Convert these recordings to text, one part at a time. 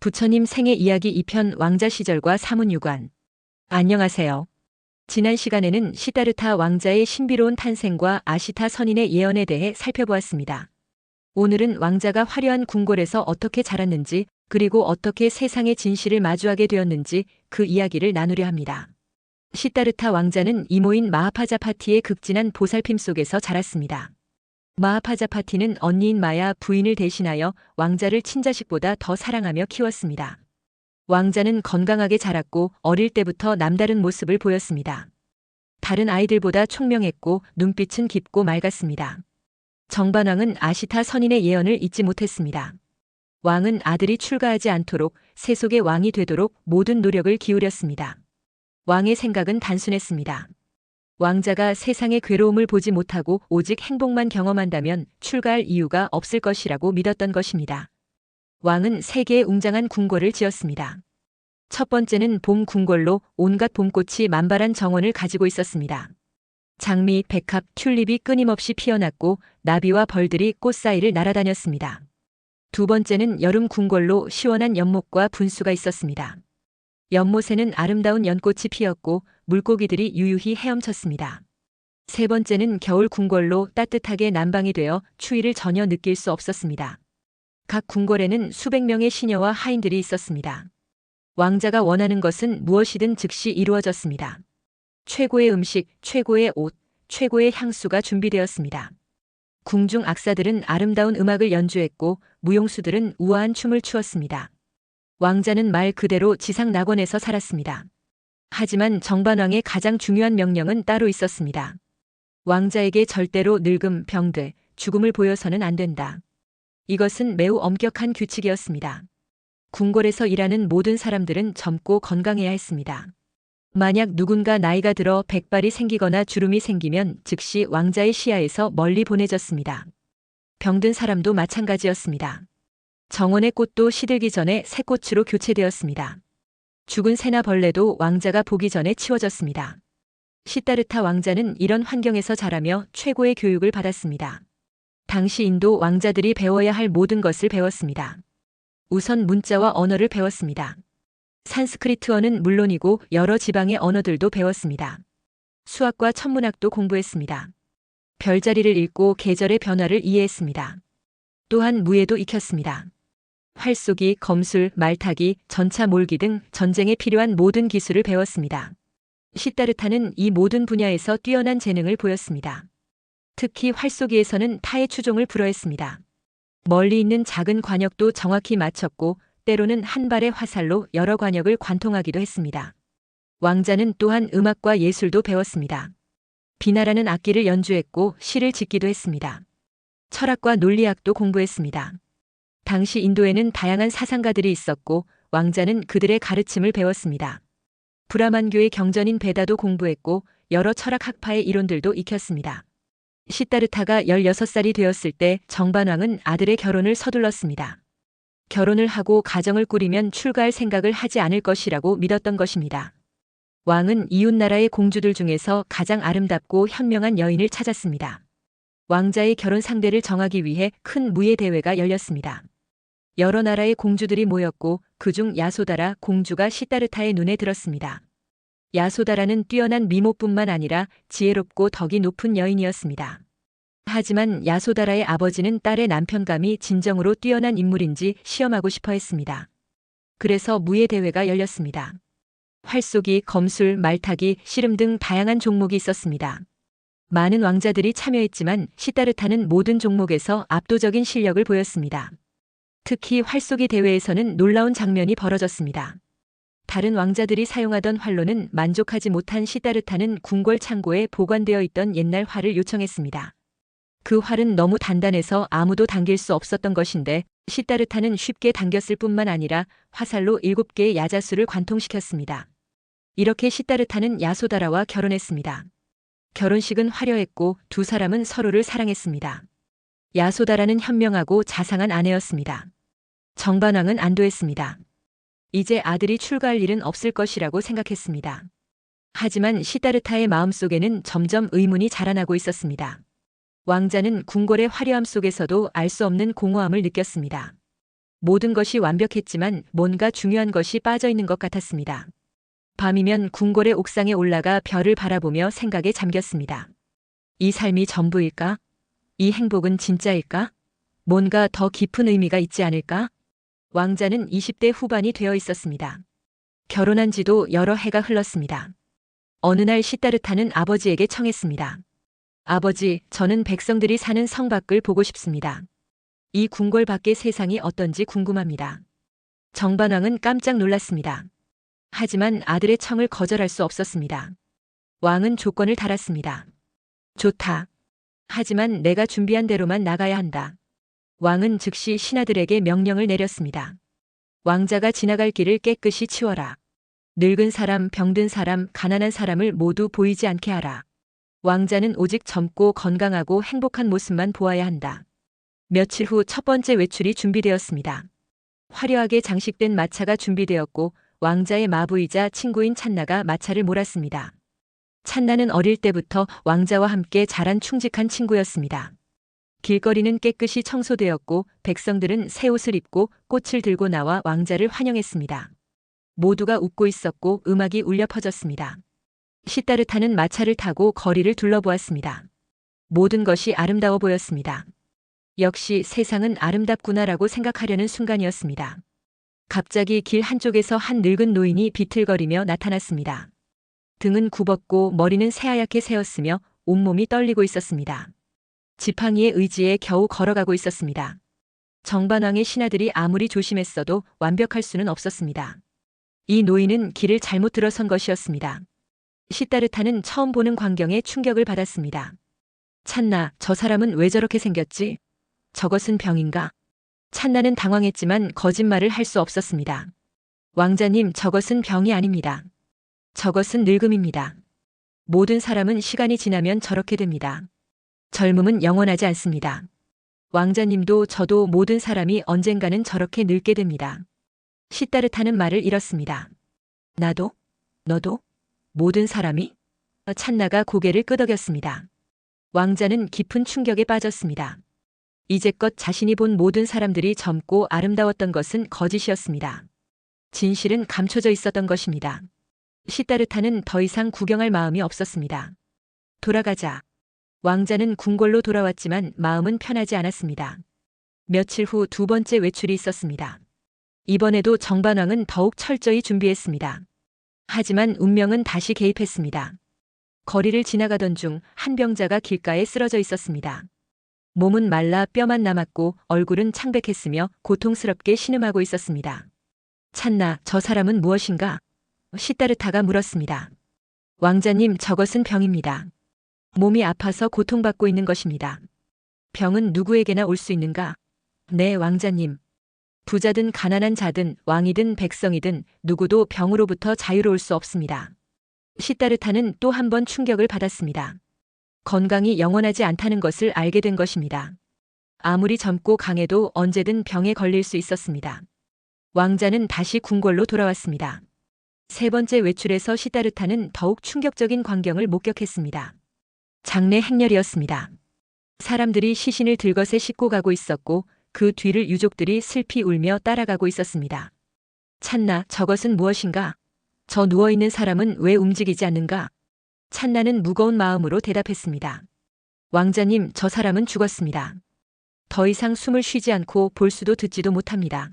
부처님 생애 이야기 2편 왕자 시절과 사문유관. 안녕하세요. 지난 시간에는 시다르타 왕자의 신비로운 탄생과 아시타 선인의 예언에 대해 살펴보았습니다. 오늘은 왕자가 화려한 궁궐에서 어떻게 자랐는지, 그리고 어떻게 세상의 진실을 마주하게 되었는지 그 이야기를 나누려 합니다. 시다르타 왕자는 이모인 마하파자파티의 극진한 보살핌 속에서 자랐습니다. 마하파자파티는 언니인 마야 부인을 대신하여 왕자를 친자식보다 더 사랑하며 키웠습니다. 왕자는 건강하게 자랐고 어릴 때부터 남다른 모습을 보였습니다. 다른 아이들보다 총명했고 눈빛은 깊고 맑았습니다. 정반왕은 아시타 선인의 예언을 잊지 못했습니다. 왕은 아들이 출가하지 않도록 세속의 왕이 되도록 모든 노력을 기울였습니다. 왕의 생각은 단순했습니다. 왕자가 세상의 괴로움을 보지 못하고 오직 행복만 경험한다면 출가할 이유가 없을 것이라고 믿었던 것입니다. 왕은 3개의 웅장한 궁궐을 지었습니다. 첫 번째는 봄 궁궐로 온갖 봄꽃이 만발한 정원을 가지고 있었습니다. 장미, 백합, 튤립이 끊임없이 피어났고 나비와 벌들이 꽃 사이를 날아다녔습니다. 두 번째는 여름 궁궐로 시원한 연못과 분수가 있었습니다. 연못에는 아름다운 연꽃이 피었고 물고기들이 유유히 헤엄쳤습니다. 세 번째는 겨울 궁궐로 따뜻하게 난방이 되어 추위를 전혀 느낄 수 없었습니다. 각 궁궐에는 수백 명의 시녀와 하인들이 있었습니다. 왕자가 원하는 것은 무엇이든 즉시 이루어졌습니다. 최고의 음식, 최고의 옷, 최고의 향수가 준비되었습니다. 궁중 악사들은 아름다운 음악을 연주했고 무용수들은 우아한 춤을 추었습니다. 왕자는 말 그대로 지상 낙원에서 살았습니다. 하지만 정반왕의 가장 중요한 명령은 따로 있었습니다. 왕자에게 절대로 늙음, 병들, 죽음을 보여서는 안 된다. 이것은 매우 엄격한 규칙이었습니다. 궁궐에서 일하는 모든 사람들은 젊고 건강해야 했습니다. 만약 누군가 나이가 들어 백발이 생기거나 주름이 생기면 즉시 왕자의 시야에서 멀리 보내졌습니다. 병든 사람도 마찬가지였습니다. 정원의 꽃도 시들기 전에 새 꽃으로 교체되었습니다. 죽은 새나 벌레도 왕자가 보기 전에 치워졌습니다. 시다르타 왕자는 이런 환경에서 자라며 최고의 교육을 받았습니다. 당시 인도 왕자들이 배워야 할 모든 것을 배웠습니다. 우선 문자와 언어를 배웠습니다. 산스크리트어는 물론이고 여러 지방의 언어들도 배웠습니다. 수학과 천문학도 공부했습니다. 별자리를 읽고 계절의 변화를 이해했습니다. 또한 무예도 익혔습니다. 활쏘기, 검술, 말타기, 전차 몰기 등 전쟁에 필요한 모든 기술을 배웠습니다. 시다르타는 이 모든 분야에서 뛰어난 재능을 보였습니다. 특히 활쏘기에서는 타의 추종을 불허했습니다. 멀리 있는 작은 관역도 정확히 맞췄고 때로는 한 발의 화살로 여러 관역을 관통하기도 했습니다. 왕자는 또한 음악과 예술도 배웠습니다. 비나라는 악기를 연주했고 시를 짓기도 했습니다. 철학과 논리학도 공부했습니다. 당시 인도에는 다양한 사상가들이 있었고 왕자는 그들의 가르침을 배웠습니다. 브라만교의 경전인 베다도 공부했고 여러 철학 학파의 이론들도 익혔습니다. 시다르타가 16살이 되었을 때 정반왕은 아들의 결혼을 서둘렀습니다. 결혼을 하고 가정을 꾸리면 출가할 생각을 하지 않을 것이라고 믿었던 것입니다. 왕은 이웃나라의 공주들 중에서 가장 아름답고 현명한 여인을 찾았습니다. 왕자의 결혼 상대를 정하기 위해 큰 무예 대회가 열렸습니다. 여러 나라의 공주들이 모였고 그중 야소다라 공주가 시다르타의 눈에 들었습니다. 야소다라는 뛰어난 미모뿐만 아니라 지혜롭고 덕이 높은 여인이었습니다. 하지만 야소다라의 아버지는 딸의 남편감이 진정으로 뛰어난 인물인지 시험하고 싶어 했습니다. 그래서 무예 대회가 열렸습니다. 활쏘기, 검술, 말타기, 씨름 등 다양한 종목이 있었습니다. 많은 왕자들이 참여했지만 시다르타는 모든 종목에서 압도적인 실력을 보였습니다. 특히 활쏘기 대회에서는 놀라운 장면이 벌어졌습니다. 다른 왕자들이 사용하던 활로는 만족하지 못한 시다르타는 궁궐 창고에 보관되어 있던 옛날 활을 요청했습니다. 그 활은 너무 단단해서 아무도 당길 수 없었던 것인데 시다르타는 쉽게 당겼을 뿐만 아니라 화살로 7개의 야자수를 관통시켰습니다. 이렇게 시다르타는 야소다라와 결혼했습니다. 결혼식은 화려했고 두 사람은 서로를 사랑했습니다. 야소다라는 현명하고 자상한 아내였습니다. 정반왕은 안도했습니다. 이제 아들이 출가할 일은 없을 것이라고 생각했습니다. 하지만 시다르타의 마음속에는 점점 의문이 자라나고 있었습니다. 왕자는 궁궐의 화려함 속에서도 알 수 없는 공허함을 느꼈습니다. 모든 것이 완벽했지만 뭔가 중요한 것이 빠져 있는 것 같았습니다. 밤이면 궁궐의 옥상에 올라가 별을 바라보며 생각에 잠겼습니다. 이 삶이 전부일까? 이 행복은 진짜일까? 뭔가 더 깊은 의미가 있지 않을까? 왕자는 20대 후반이 되어 있었습니다. 결혼한 지도 여러 해가 흘렀습니다. 어느 날 시다르타는 아버지에게 청했습니다. 아버지, 저는 백성들이 사는 성 밖을 보고 싶습니다. 이 궁궐 밖의 세상이 어떤지 궁금합니다. 정반왕은 깜짝 놀랐습니다. 하지만 아들의 청을 거절할 수 없었습니다. 왕은 조건을 달았습니다. 좋다. 하지만 내가 준비한 대로만 나가야 한다. 왕은 즉시 신하들에게 명령을 내렸습니다. 왕자가 지나갈 길을 깨끗이 치워라. 늙은 사람, 병든 사람, 가난한 사람을 모두 보이지 않게 하라. 왕자는 오직 젊고 건강하고 행복한 모습만 보아야 한다. 며칠 후 첫 번째 외출이 준비되었습니다. 화려하게 장식된 마차가 준비되었고 왕자의 마부이자 친구인 찬나가 마차를 몰았습니다. 찬나는 어릴 때부터 왕자와 함께 자란 충직한 친구였습니다. 길거리는 깨끗이 청소되었고 백성들은 새 옷을 입고 꽃을 들고 나와 왕자를 환영했습니다. 모두가 웃고 있었고 음악이 울려 퍼졌습니다. 시다르타는 마차를 타고 거리를 둘러보았습니다. 모든 것이 아름다워 보였습니다. 역시 세상은 아름답구나라고 생각하려는 순간이었습니다. 갑자기 길 한쪽에서 한 늙은 노인이 비틀거리며 나타났습니다. 등은 굽었고 머리는 새하얗게 새었으며 온몸이 떨리고 있었습니다. 지팡이의 의지에 겨우 걸어가고 있었습니다. 정반왕의 신하들이 아무리 조심했어도 완벽할 수는 없었습니다. 이 노인은 길을 잘못 들어선 것이었습니다. 시다르타는 처음 보는 광경에 충격을 받았습니다. 찬나, 저 사람은 왜 저렇게 생겼지? 저것은 병인가? 찬나는 당황했지만 거짓말을 할 수 없었습니다. 왕자님, 저것은 병이 아닙니다. 저것은 늙음입니다. 모든 사람은 시간이 지나면 저렇게 됩니다. 젊음은 영원하지 않습니다. 왕자님도 저도 모든 사람이 언젠가는 저렇게 늙게 됩니다. 시다르타는 말을 잃었습니다. 나도? 너도? 모든 사람이? 찬나가 고개를 끄덕였습니다. 왕자는 깊은 충격에 빠졌습니다. 이제껏 자신이 본 모든 사람들이 젊고 아름다웠던 것은 거짓이었습니다. 진실은 감춰져 있었던 것입니다. 시다르타는 더 이상 구경할 마음이 없었습니다. 돌아가자. 왕자는 궁궐로 돌아왔지만 마음은 편하지 않았습니다. 며칠 후 두 번째 외출이 있었습니다. 이번에도 정반왕은 더욱 철저히 준비했습니다. 하지만 운명은 다시 개입했습니다. 거리를 지나가던 중 한 병자가 길가에 쓰러져 있었습니다. 몸은 말라 뼈만 남았고 얼굴은 창백했으며 고통스럽게 신음하고 있었습니다. 찬나, 저 사람은 무엇인가? 시다르타가 물었습니다. 왕자님, 저것은 병입니다. 몸이 아파서 고통받고 있는 것입니다. 병은 누구에게나 올 수 있는가? 네, 왕자님. 부자든 가난한 자든 왕이든 백성이든 누구도 병으로부터 자유로울 수 없습니다. 시다르타는 또 한 번 충격을 받았습니다. 건강이 영원하지 않다는 것을 알게 된 것입니다. 아무리 젊고 강해도 언제든 병에 걸릴 수 있었습니다. 왕자는 다시 궁궐로 돌아왔습니다. 세 번째 외출에서 시다르타는 더욱 충격적인 광경을 목격했습니다. 장례 행렬이었습니다. 사람들이 시신을 들것에 싣고 가고 있었고 그 뒤를 유족들이 슬피 울며 따라가고 있었습니다. 찬나, 저것은 무엇인가? 저 누워있는 사람은 왜 움직이지 않는가? 찬나는 무거운 마음으로 대답했습니다. 왕자님, 저 사람은 죽었습니다. 더 이상 숨을 쉬지 않고 볼 수도 듣지도 못합니다.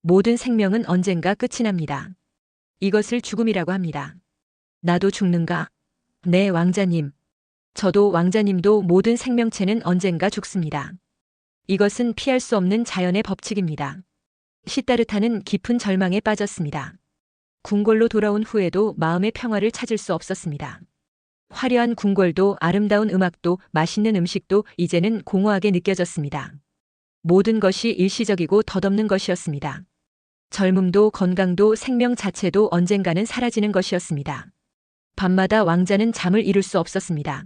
모든 생명은 언젠가 끝이 납니다. 이것을 죽음이라고 합니다. 나도 죽는가? 네, 왕자님. 저도 왕자님도 모든 생명체는 언젠가 죽습니다. 이것은 피할 수 없는 자연의 법칙입니다. 시다르타는 깊은 절망에 빠졌습니다. 궁궐로 돌아온 후에도 마음의 평화를 찾을 수 없었습니다. 화려한 궁궐도 아름다운 음악도 맛있는 음식도 이제는 공허하게 느껴졌습니다. 모든 것이 일시적이고 덧없는 것이었습니다. 젊음도 건강도 생명 자체도 언젠가는 사라지는 것이었습니다. 밤마다 왕자는 잠을 이룰 수 없었습니다.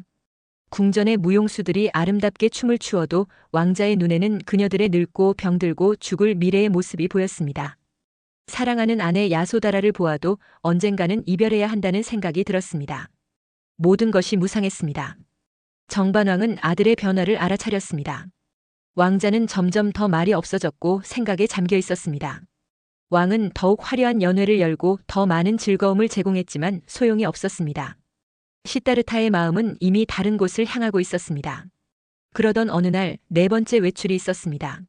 궁전의 무용수들이 아름답게 춤을 추어도 왕자의 눈에는 그녀들의 늙고 병들고 죽을 미래의 모습이 보였습니다. 사랑하는 아내 야소다라를 보아도 언젠가는 이별해야 한다는 생각이 들었습니다. 모든 것이 무상했습니다. 정반왕은 아들의 변화를 알아차렸습니다. 왕자는 점점 더 말이 없어졌고 생각에 잠겨 있었습니다. 왕은 더욱 화려한 연회를 열고 더 많은 즐거움을 제공했지만 소용이 없었습니다. 시다르타의 마음은 이미 다른 곳을 향하고 있었습니다. 그러던 어느 날 네 번째 외출이 있었습니다.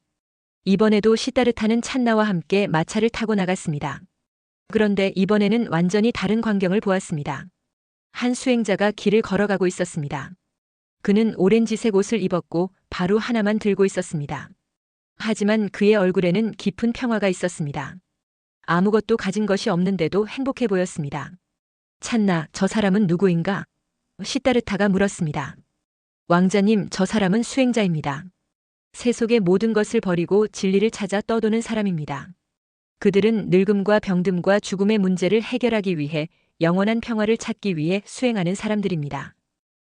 이번에도 시다르타는 찬나와 함께 마차를 타고 나갔습니다. 그런데 이번에는 완전히 다른 광경을 보았습니다. 한 수행자가 길을 걸어가고 있었습니다. 그는 오렌지색 옷을 입었고 바로 하나만 들고 있었습니다. 하지만 그의 얼굴에는 깊은 평화가 있었습니다. 아무것도 가진 것이 없는데도 행복해 보였습니다. 찬나, 저 사람은 누구인가? 시다르타가 물었습니다. 왕자님, 저 사람은 수행자입니다. 세속의 모든 것을 버리고 진리를 찾아 떠도는 사람입니다. 그들은 늙음과 병듦과 죽음의 문제를 해결하기 위해 영원한 평화를 찾기 위해 수행하는 사람들입니다.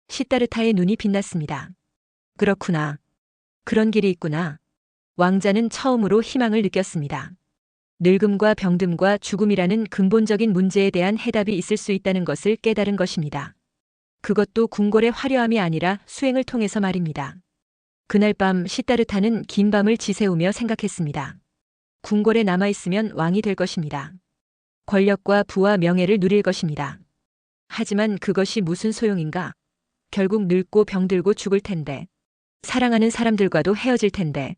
시다르타의 눈이 빛났습니다. 그렇구나. 그런 길이 있구나. 왕자는 처음으로 희망을 느꼈습니다. 늙음과 병듦과 죽음이라는 근본적인 문제에 대한 해답이 있을 수 있다는 것을 깨달은 것입니다. 그것도 궁궐의 화려함이 아니라 수행을 통해서 말입니다. 그날 밤 시다르타는 긴 밤을 지새우며 생각했습니다. 궁궐에 남아있으면 왕이 될 것입니다. 권력과 부와 명예를 누릴 것입니다. 하지만 그것이 무슨 소용인가? 결국 늙고 병들고 죽을 텐데. 사랑하는 사람들과도 헤어질 텐데.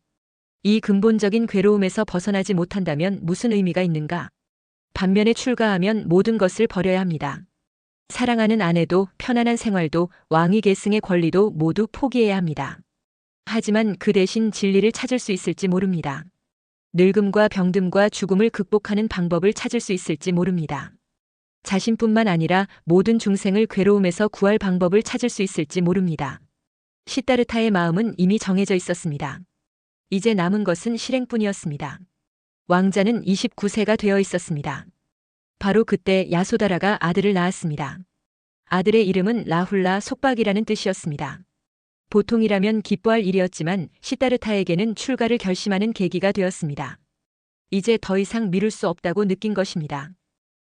이 근본적인 괴로움에서 벗어나지 못한다면 무슨 의미가 있는가? 반면에 출가하면 모든 것을 버려야 합니다. 사랑하는 아내도 편안한 생활도 왕위 계승의 권리도 모두 포기해야 합니다. 하지만 그 대신 진리를 찾을 수 있을지 모릅니다. 늙음과 병듦과 죽음을 극복하는 방법을 찾을 수 있을지 모릅니다. 자신뿐만 아니라 모든 중생을 괴로움에서 구할 방법을 찾을 수 있을지 모릅니다. 시다르타의 마음은 이미 정해져 있었습니다. 이제 남은 것은 실행뿐이었습니다. 왕자는 29세가 되어 있었습니다. 바로 그때 야소다라가 아들을 낳았습니다. 아들의 이름은 라훌라 속박이라는 뜻이었습니다. 보통이라면 기뻐할 일이었지만 시다르타에게는 출가를 결심하는 계기가 되었습니다. 이제 더 이상 미룰 수 없다고 느낀 것입니다.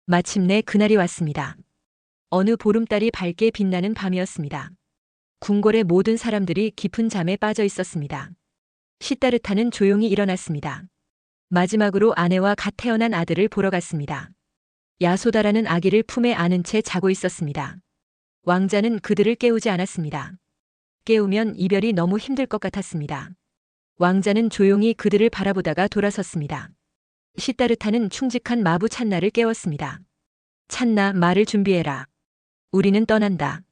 마침내 그날이 왔습니다. 어느 보름달이 밝게 빛나는 밤이었습니다. 궁궐의 모든 사람들이 깊은 잠에 빠져 있었습니다. 시다르타는 조용히 일어났습니다. 마지막으로 아내와 갓 태어난 아들을 보러 갔습니다. 야소다라는 아기를 품에 안은 채 자고 있었습니다. 왕자는 그들을 깨우지 않았습니다. 깨우면 이별이 너무 힘들 것 같았습니다. 왕자는 조용히 그들을 바라보다가 돌아섰습니다. 시다르타는 충직한 마부 찬나를 깨웠습니다. 찬나, 말을 준비해라. 우리는 떠난다.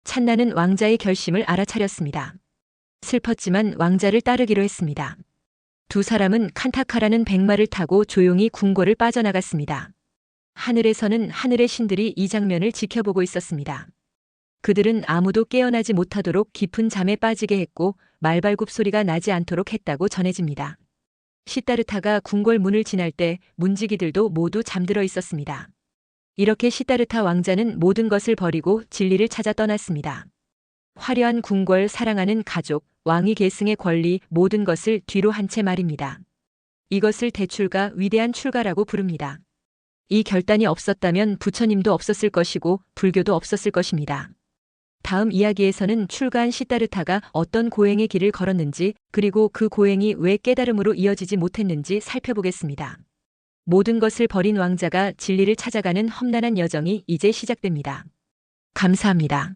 찬나는 왕자의 결심을 알아차렸습니다. 슬펐지만 왕자를 따르기로 했습니다. 두 사람은 칸타카라는 백마를 타고 조용히 궁궐을 빠져나갔습니다. 하늘에서는 하늘의 신들이 이 장면을 지켜보고 있었습니다. 그들은 아무도 깨어나지 못하도록 깊은 잠에 빠지게 했고 말발굽 소리가 나지 않도록 했다고 전해집니다. 시다르타가 궁궐 문을 지날 때 문지기들도 모두 잠들어 있었습니다. 이렇게 시다르타 왕자는 모든 것을 버리고 진리를 찾아 떠났습니다. 화려한 궁궐, 사랑하는 가족, 왕위 계승의 권리, 모든 것을 뒤로 한 채 말입니다. 이것을 대출가, 위대한 출가라고 부릅니다. 이 결단이 없었다면 부처님도 없었을 것이고 불교도 없었을 것입니다. 다음 이야기에서는 출가한 시다르타가 어떤 고행의 길을 걸었는지, 그리고 그 고행이 왜 깨달음으로 이어지지 못했는지 살펴보겠습니다. 모든 것을 버린 왕자가 진리를 찾아가는 험난한 여정이 이제 시작됩니다. 감사합니다.